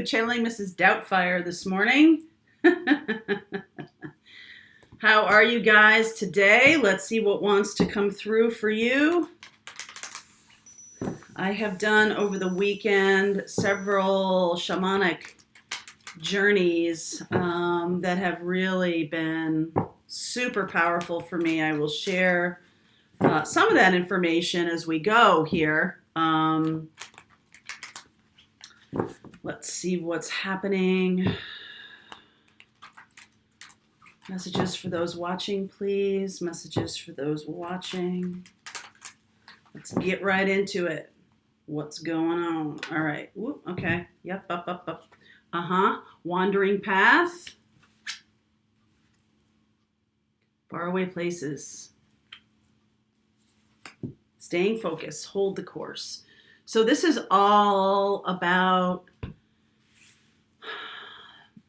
channeling Mrs. Doubtfire this morning. How are you guys today? Let's see what wants to come through for you. I have done over the weekend several shamanic journeys that have really been super powerful for me. I will share some of that information as we go here. Let's see what's happening. Messages for those watching, please. Messages for those watching. Let's get right into it. What's going on? All right. Whoop, okay. Yep. Up. Wandering path. Faraway places. Staying focused. Hold the course. So this is all about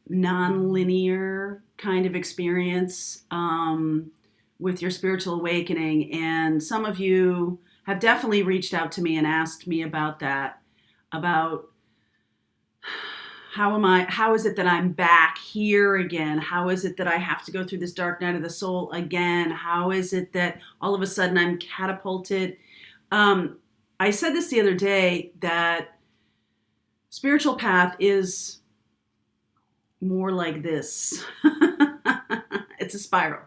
non-linear kind of experience with your spiritual awakening. And some of you have definitely reached out to me and asked me about that, about how is it that I'm back here again? How is it that I have to go through this dark night of the soul again? How is it that all of a sudden I'm catapulted? I said this the other day, that spiritual path is more like this. It's a spiral.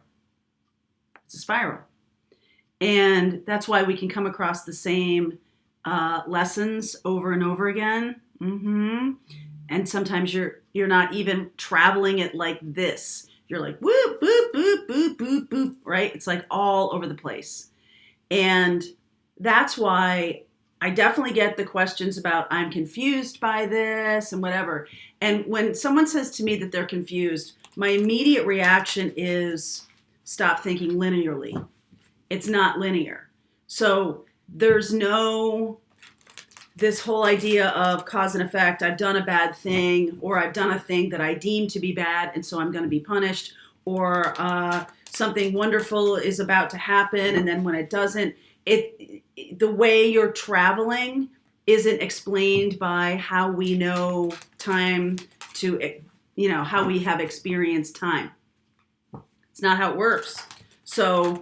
And that's why we can come across the same lessons over and over again. And sometimes you're not even traveling it like this. You're like, whoop, boop, boop, boop, boop, boop, right? It's like all over the place. And that's why I definitely get the questions about, I'm confused by this and whatever. And when someone says to me that they're confused, my immediate reaction is, stop thinking linearly. It's not linear. So there's this whole idea of cause and effect. I've done a bad thing, or I've done a thing that I deem to be bad, and so I'm going to be punished, or something wonderful is about to happen, and then when it doesn't, the way you're traveling isn't explained by how we know time how we have experienced time. It's not how it works. So,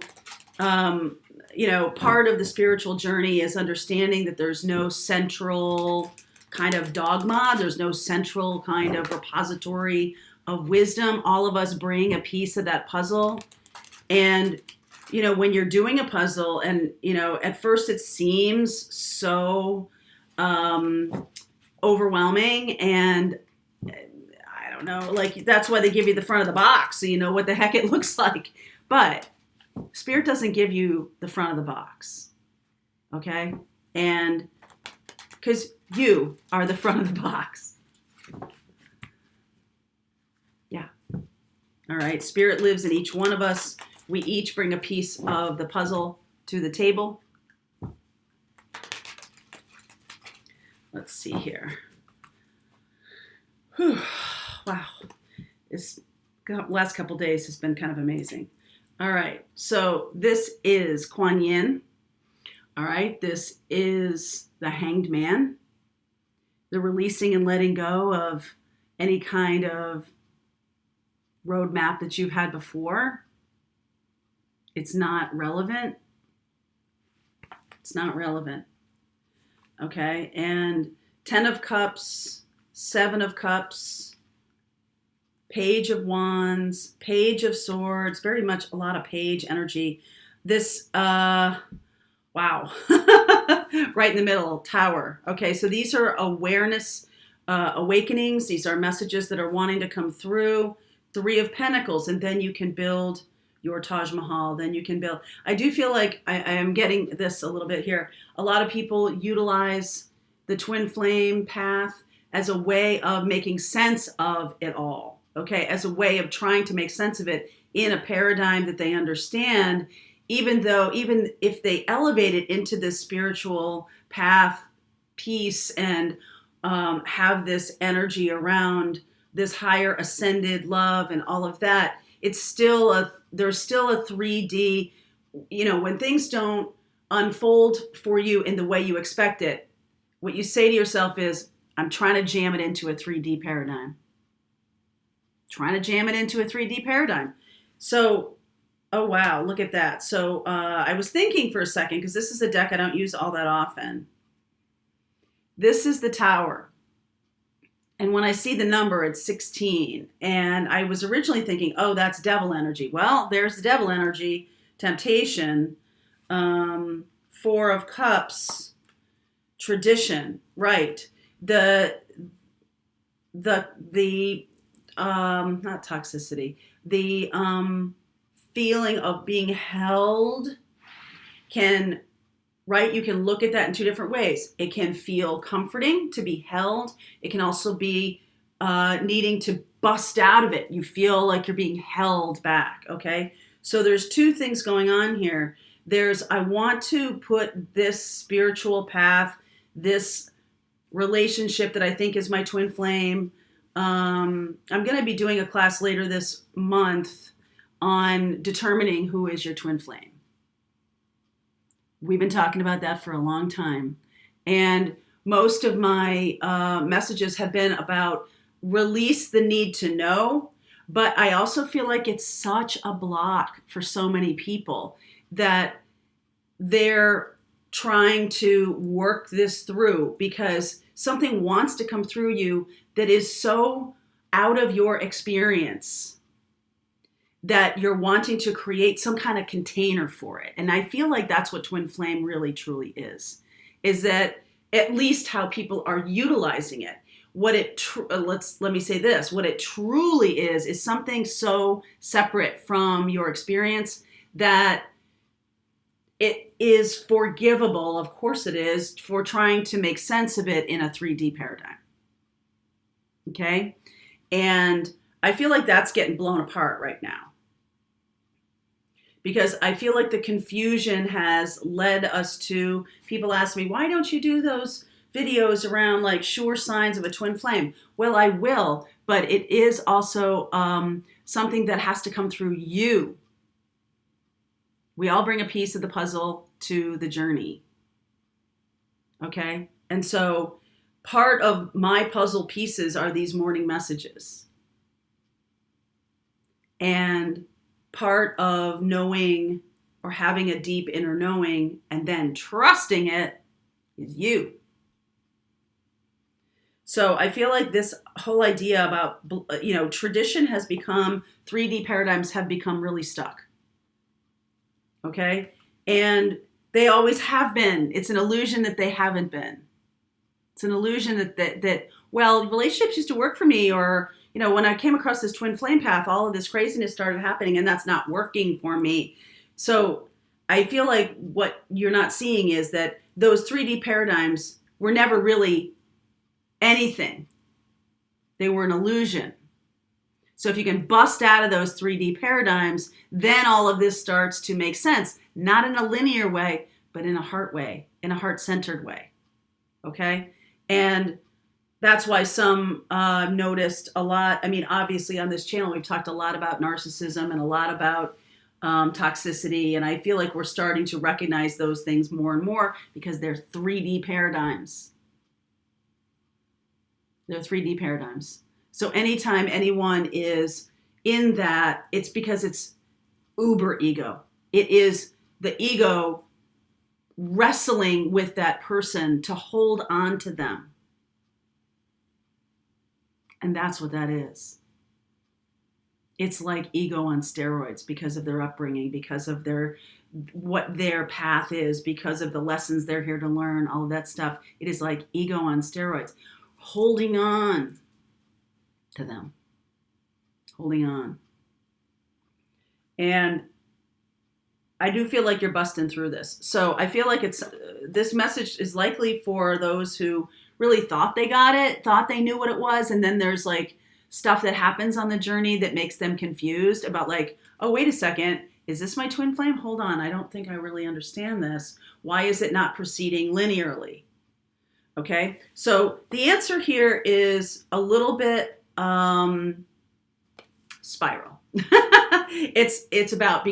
part of the spiritual journey is understanding that there's no central kind of dogma. There's no central kind of repository of wisdom. All of us bring a piece of that puzzle. And when you're doing a puzzle and, at first it seems so overwhelming, and I don't know, like that's why they give you the front of the box so you know what the heck it looks like. But Spirit doesn't give you the front of the box, okay? And because you are the front of the box. Yeah. All right, Spirit lives in each one of us. We each bring a piece of the puzzle to the table. Let's see here. Whew. Wow. This last couple days has been kind of amazing. All right. So this is Kuan Yin. All right. This is the Hanged Man. The releasing and letting go of any kind of roadmap that you've had before. It's not relevant. It's not relevant. Okay. And 10 of Cups, 7 of Cups, Page of Wands, Page of Swords, very much a lot of page energy. This, wow, right in the middle, Tower. Okay, so these are awareness awakenings. These are messages that are wanting to come through. 3 of Pentacles, and then you can build your Taj Mahal. Then you can build. I do feel like I am getting this a little bit here. A lot of people utilize the twin flame path as a way of making sense of it all. Okay, as a way of trying to make sense of it in a paradigm that they understand, even if they elevate it into this spiritual path piece and have this energy around this higher ascended love and all of that, there's still a 3D, when things don't unfold for you in the way you expect it, what you say to yourself is, I'm trying to jam it into a 3D paradigm. So, oh wow, look at that. So I was thinking for a second, because this is a deck I don't use all that often. This is the Tower. And when I see the number, it's 16. And I was originally thinking, oh, that's devil energy. Well, there's the devil energy, temptation, 4 of Cups, tradition, right. The not toxicity, the feeling of being held can, right? You can look at that in 2 different ways. It can feel comforting to be held. It can also be needing to bust out of it. You feel like you're being held back, okay? So there's 2 things going on here. There's, I want to put this spiritual path, this relationship that I think is my twin flame. I'm going to be doing a class later this month on determining who is your twin flame. We've been talking about that for a long time. And most of my messages have been about release the need to know. But I also feel like it's such a block for so many people that they're trying to work this through because something wants to come through you that is so out of your experience that you're wanting to create some kind of container for it. And I feel like that's what twin flame really truly is that at least how people are utilizing it. What it let me say this, what it truly is something so separate from your experience that it is forgivable, of course it is, for trying to make sense of it in a 3D paradigm. Okay? And I feel like that's getting blown apart right now. Because I feel like the confusion has led us to, people ask me, why don't you do those videos around like sure signs of a twin flame? Well, I will, but it is also something that has to come through you. We all bring a piece of the puzzle to the journey. Okay? And so part of my puzzle pieces are these morning messages. And part of knowing or having a deep inner knowing and then trusting it is you. So I feel like this whole idea about, tradition has become, 3D paradigms have become really stuck. Okay? And they always have been. It's an illusion that they haven't been. It's an illusion that well, relationships used to work for me, or, when I came across this twin flame path, all of this craziness started happening and that's not working for me. So I feel like what you're not seeing is that those 3D paradigms were never really anything. They were an illusion. So if you can bust out of those 3D paradigms, then all of this starts to make sense. Not in a linear way, but in a heart way, in a heart-centered way. Okay? And that's why some noticed a lot. I mean, obviously on this channel, we've talked a lot about narcissism and a lot about toxicity. And I feel like we're starting to recognize those things more and more because they're 3D paradigms. They're 3D paradigms. So anytime anyone is in that, it's because it's uber ego. It is the ego wrestling with that person to hold on to them. And that's what that is. It's like ego on steroids because of their upbringing, because of what their path is, because of the lessons they're here to learn, all of that stuff. It is like ego on steroids. Holding on to them. Holding on. And I do feel like you're busting through this. So I feel like this message is likely for those who really thought they got it, thought they knew what it was, and then there's like stuff that happens on the journey that makes them confused about like, oh, wait a second, is this my twin flame? Hold on, I don't think I really understand this. Why is it not proceeding linearly? Okay, so the answer here is a little bit spiral. It's about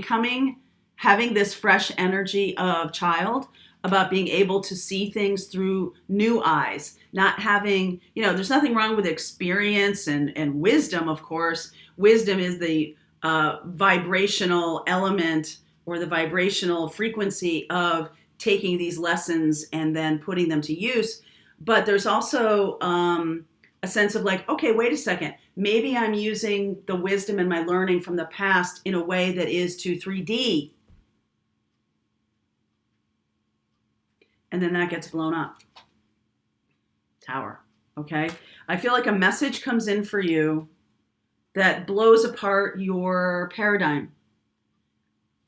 having this fresh energy of child, about being able to see things through new eyes, not having, there's nothing wrong with experience and wisdom, of course. Wisdom is the vibrational element or the vibrational frequency of taking these lessons and then putting them to use. But there's also a sense of like, okay, wait a second. Maybe I'm using the wisdom and my learning from the past in a way that is to 3D. And then that gets blown up. Tower, okay? I feel like a message comes in for you that blows apart your paradigm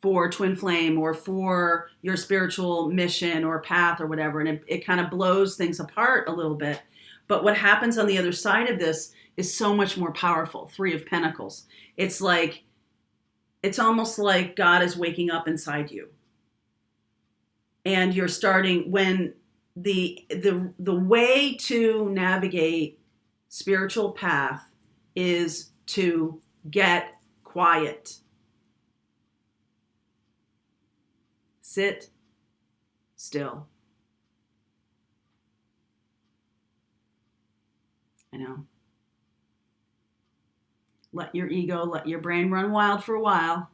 for Twin Flame or for your spiritual mission or path or whatever. And it kind of blows things apart a little bit. But what happens on the other side of this is so much more powerful. Three of Pentacles. It's almost like God is waking up inside you. And you're starting, when the way to navigate spiritual path is to get quiet. Sit still. I know. Let your ego, let your brain run wild for a while.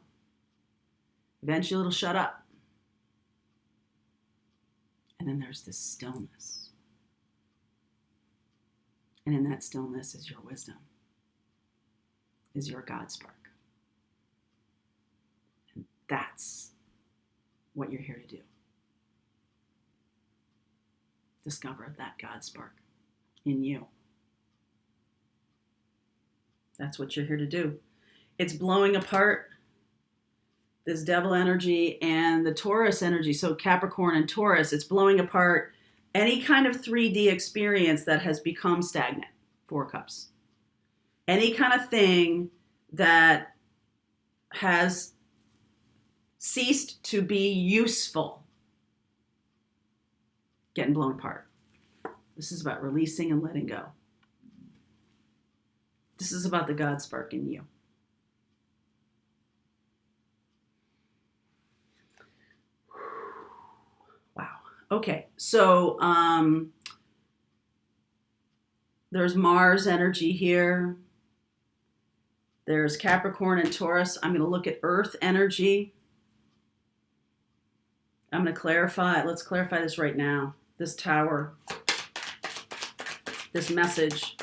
Eventually it'll shut up. And then there's this stillness. And in that stillness is your wisdom, is your God spark. And that's what you're here to do. Discover that God spark in you. That's what you're here to do. It's blowing apart this devil energy and the Taurus energy. So Capricorn and Taurus, it's blowing apart any kind of 3D experience that has become stagnant. 4 cups. Any kind of thing that has ceased to be useful. Getting blown apart. This is about releasing and letting go. This is about the God spark in you. Wow. Okay, so there's Mars energy here. There's Capricorn and Taurus. I'm going to look at Earth energy. I'm going to clarify. Let's clarify this right now. This tower. This message.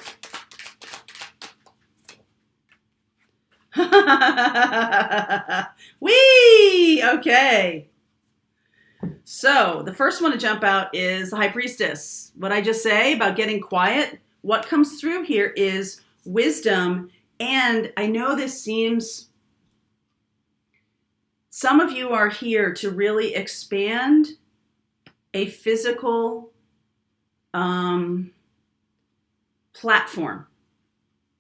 Whee! Okay. So the first one to jump out is the High Priestess. What I just say about getting quiet, what comes through here is wisdom. And I know this seems, some of you are here to really expand a physical platform.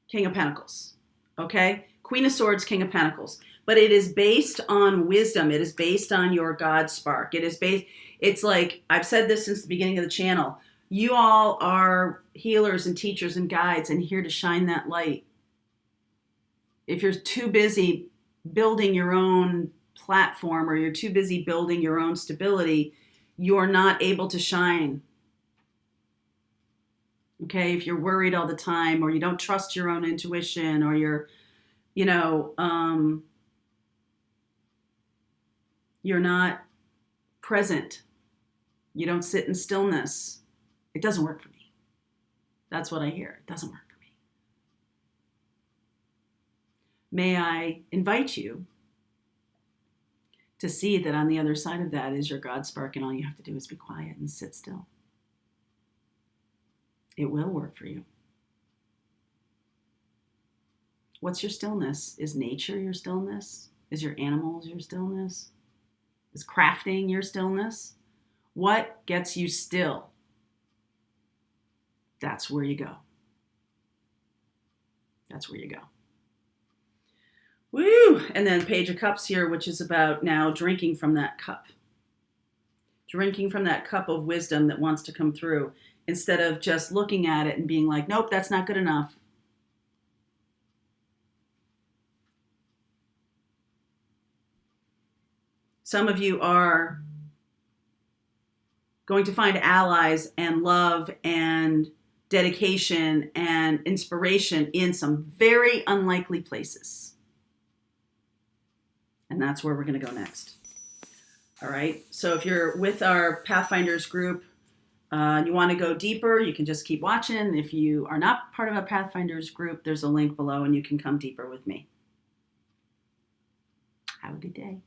King of Pentacles. Okay? Queen of Swords, King of Pentacles. But it is based on wisdom. It is based on your God spark. It's like, I've said this since the beginning of the channel. You all are healers and teachers and guides and here to shine that light. If you're too busy building your own platform or you're too busy building your own stability, you're not able to shine. Okay, if you're worried all the time or you don't trust your own intuition or you're not present. You don't sit in stillness. It doesn't work for me. That's what I hear. It doesn't work for me. May I invite you to see that on the other side of that is your God spark, and all you have to do is be quiet and sit still. It will work for you. What's your stillness? Is nature your stillness? Is your animals your stillness? Is crafting your stillness? What gets you still? That's where you go. That's where you go. Woo! And then Page of Cups here, which is about now drinking from that cup. Drinking from that cup of wisdom that wants to come through instead of just looking at it and being like, nope, that's not good enough. Some of you are going to find allies and love and dedication and inspiration in some very unlikely places. And that's where we're going to go next. All right. So if you're with our Pathfinders group and you want to go deeper, you can just keep watching. If you are not part of a Pathfinders group, there's a link below and you can come deeper with me. Have a good day.